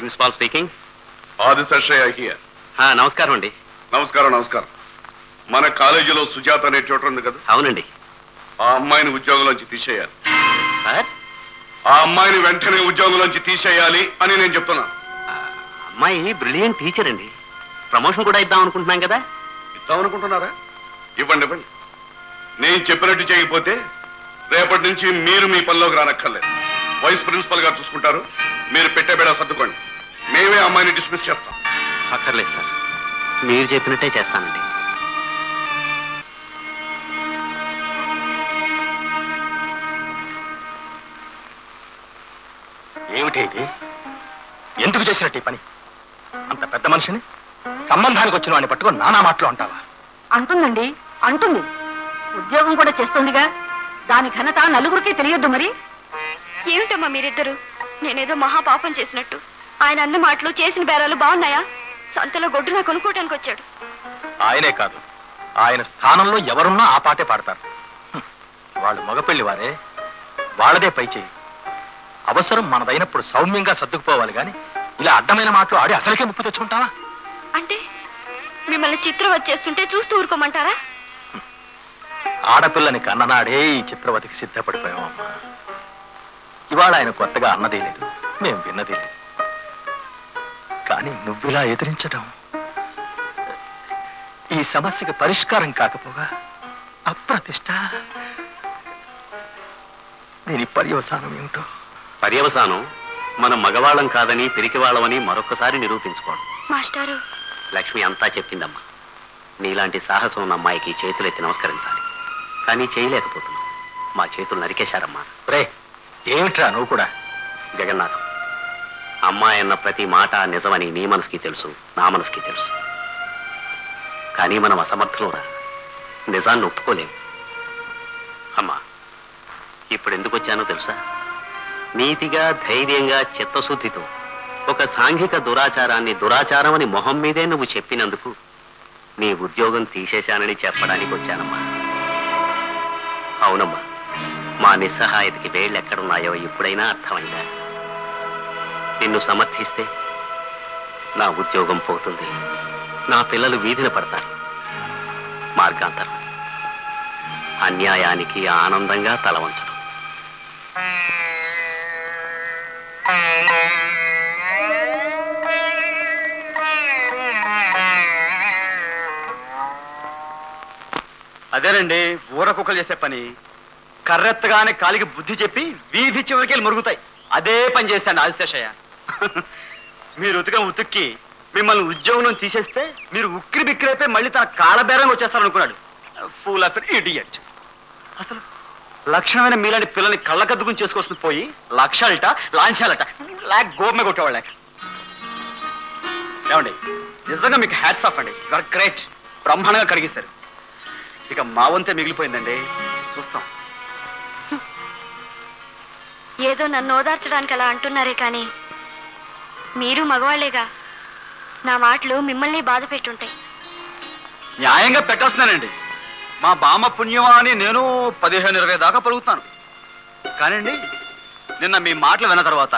Principal speaking. Adiseshaiah here. నమస్కారం అండి. నమస్కారం నమస్కారం. మన కాలేజీలో సుజాత అనే చోట ఉంది కదా? అవునండి. ఆ అమ్మాయిని ఉద్యోగంలోంచి తీసేయాలి సార్. ఆ అమ్మాయిని వెంటనే ఉద్యోగంలోంచి తీసేయాలి అని నేను చెప్తున్నాను. అమ్మాయి బ్రిలియంట్ టీచర్ అండి. ప్రమోషన్ కూడా ఇద్దాం అనుకుంటున్నాం కదా. ఇద్దామనుకుంటున్నారా? ఇవ్వండి ఇవ్వండి. నేను చెప్పినట్టు చేయకపోతే రేపటి నుంచి మీరు మీ పనిలోకి రానక్కర్లేదు. వైస్ ప్రిన్సిపల్ గారు చూసుకుంటారు. మీరు పెట్టే బేడా సర్దుకోండి. మేమే అమ్మాయిని డిస్మిస్ చేస్తాం. అక్కర్లేదు సార్, మీరు చెప్పినట్టే చేస్తానండి. ఏమిటి ఇది? ఎందుకు చేసినట్టు ఈ పని? అంత పెద్ద మనిషిని, సంబంధానికి వచ్చిన వాడిని పట్టుకొని నానా మాటలు అంటావా? అంటుందండి, అంటుంది. ఉద్యోగం కూడా చేస్తుందిగా, దాని ఘనత నలుగురికి తెలియద్దు మరి. ఏమిటమ్మా మీరిద్దరు? నేనేదో మహాపాపం చేసినట్టు. ఆయన అన్న మాటలు చేసిన బేరాలు బాగున్నాయా? సంతలో గొడ్డు నా కొనుక్కోవటానికి వచ్చాడు. ఆయనే కాదు, ఆయన స్థానంలో ఎవరున్నా ఆ పాటే పాడతారు. వాళ్ళు మగపెళ్లి వారే, వాళ్ళదే పై చేయి. అవసరం మనదైనప్పుడు సౌమ్యంగా సర్దుకుపోవాలి గాని ఇలా అడ్డమైన మాటలు ఆడి అసలుకే ముప్పు తెచ్చుకుంటావా? అంటే మిమ్మల్ని చిత్రం వచ్చేస్తుంటే చూస్తూ ఊరుకోమంటారా? ఆడపిల్లని కన్ననాడే ఈ చిత్రవతికి సిద్ధపడిపోయామమ్మా. ఇవాళ ఆయన కొత్తగా అన్నదే లేదు, మేం విన్నదే లేదు. కానీ నువ్విలా ఎదిరించడం ఈ సమస్యకి పరిష్కారం కాకపోగా అప్రతిష్ట. దీని పర్యవసానం ఏమిటో? పర్యవసానం మనం మగవాళ్ళం కాదని పిరికివాళ్ళమని మరొకసారి నిరూపించుకోవడం. మాస్టారు, లక్ష్మి అంతా చెప్పిందమ్మా. నీలాంటి సాహసం ఉన్న అమ్మాయికి చేతులెత్తి నమస్కరించాలి, కానీ చేయలేకపోతున్నాం. మా చేతులు నరికేశారమ్మా. రే, ఏమిట్రా నువ్వు కూడా? జగన్నాథం, అమ్మాయి అన్న ప్రతి మాట నిజమని నీ మనసుకి తెలుసు, నా మనసుకి తెలుసు. కానీ మనం అసమర్థులురా, నిజాన్ని ఒప్పుకోలేము. అమ్మా, ఇప్పుడు ఎందుకు వచ్చానో తెలుసా? నీతిగా, ధైర్యంగా, చిత్తశుద్ధితో ఒక సాంఘిక దురాచారాన్ని దురాచారం అని మొహం మీదే నువ్వు చెప్పినందుకు నీ ఉద్యోగం తీసేశానని చెప్పడానికి వచ్చానమ్మా. అవునమ్మా, మా నిస్సహాయతకి వేళ్ళెక్కడున్నాయో ఇప్పుడైనా అర్థమైందా? నిన్ను సమర్థిస్తే నా ఉద్యోగం పోతుంది, నా పిల్లలు వీధిన పడతారు. మార్గాంతరం అన్యాయానికి ఆనందంగా తలవంచడం. అదేనండి ఊర కుక్కలు చేసే పని. కర్రెత్తగానే కాలికి బుద్ధి చెప్పి వీధి చివరికి మురుగుతాయి. అదే పని చేశాను ఆదిశేషయ్య. మీరు ఉతికిన ఉతుక్కి మిమ్మల్ని ఉద్యోగం తీసేస్తే మీరు ఉక్కిరి బిక్కిరైపోయి మళ్ళీ తన కాళ్ళబేరంగా వచ్చేస్తారనుకున్నాడు. Fool of idiot. అసలు లక్షణమైన మీలాంటి పిల్లల్ని కళ్ళకద్దుకుని చేసుకొస్తుంది పోయి లక్షాలట లాంఛాలట లాక్ గోమే కొట్టేవాళ్ళ. ఏమండి, నిజంగా మీకు హ్యాట్స్ ఆఫ్ అండి. Your great. బ్రహ్మాండంగా కడిగిస్తారు. ఇక మా వంతే మిగిలిపోయిందండి, చూస్తాం. ఏదో నన్ను ఓదార్చడానికి అలా అంటున్నారే కానీ మీరు మగవాళ్లేగా. నా మాటలు మిమ్మల్ని బాధ పెట్టుంటాయి. న్యాయంగా పెట్టేస్తున్నానండి. మా బామ్మ పుణ్యమా అని నేను 15-20 దాకా పలుకుతాను. కానండి, నిన్న మీ మాటలు విన్న తర్వాత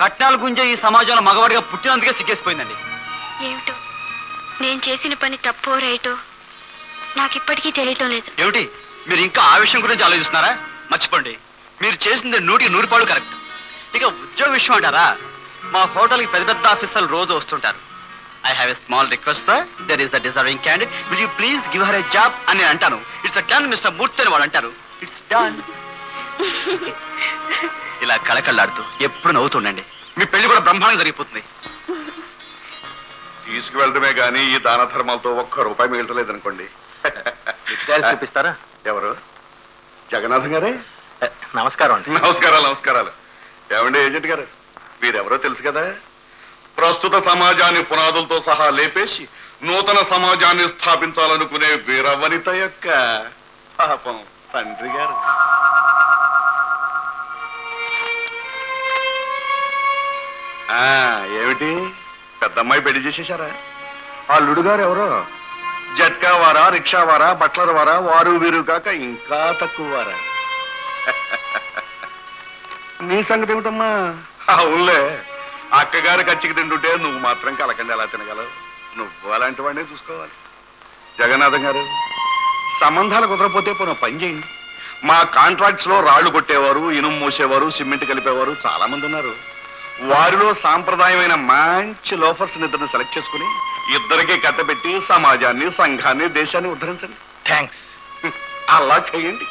కట్నాలు గుంజే ఈ సమాజంలో మగవాడిగా పుట్టినందుకే సిగ్గేసిపోయిందండి. ఏమిటో నేను చేసిన పని తప్పో రైటో నాకు ఇప్పటికీ తెలియటం లేదు. ఏమిటి, మీరు ఇంకా ఆ విషయం గురించి ఆలోచిస్తున్నారా? మర్చిపోండి, మీరు చేసింది 100కి 100 కరెక్ట్. ఇక ఉద్యోగ విషయం అంటారా? మా హోటల్కి పెద్ద పెద్ద ఆఫీసర్లు రోజు వస్తుంటారు. I have a small request, sir. There is a deserving candidate. Will you please give her a job? అని అంటాను. It's a done, Mr. Murthy అని వాళ్ళు అంటారు. It's done. ఇలా కళకళ్ళాడుతూ ఎప్పుడు నవ్వుతుండండి. మీ పెళ్లి కూడా బ్రహ్మాండంగా జరిగిపోతుంది. తీసుకువెళ్ళడమే కానీ ఈ దాన ధర్మాలతో ఒక్క రూపాయి మిగలలేదు అనుకోండి. చూపిస్తారా? ఎవరు? జగన్నాథం గారే. నమస్కారం అండి. నమస్కారాలు నమస్కారాలు. ఏమండి ఏజెంట్ గారు, మీరెవరో తెలుసు కదా? ప్రస్తుత సమాజాన్ని పునాదులతో సహా లేపేసి నూతన సమాజాన్ని స్థాపించాలనుకునే వీరవనిత యొక్క పాపం తండ్రి గారు. ఏమిటి, పెద్దమ్మాయి పెళ్లి చేసేశారా? అల్లుడు గారు ఎవరో జట్కా వారా, రిక్షా వారా, బట్లర్ వారా, వారు వీరు కాక ఇంకా తక్కువ వారా? నీ సంగతి ఏమిటమ్మా? అవునులే, అక్కగారు కచ్చికి తింటుంటే నువ్వు మాత్రం కలకండి ఎలా తినగలవు? నువ్వు అలాంటి వాడినే చూసుకోవాలి. జగన్నాథం గారు, సంబంధాలు కుదరపోతే పోనీ పని చేయండి. మా కాంట్రాక్ట్స్ లో రాళ్లు కొట్టేవారు, ఇనుము మూసేవారు, సిమెంట్ కలిపేవారు చాలా మంది ఉన్నారు. వారిలో సాంప్రదాయమైన మంచి లోఫర్స్ ఇద్దరిని సెలెక్ట్ చేసుకుని ఇద్దరికి కట్టబెట్టి సమాజాన్ని, సంఘాన్ని, దేశాన్ని ఉద్ధరించండి. థ్యాంక్స్. అలా చేయండి.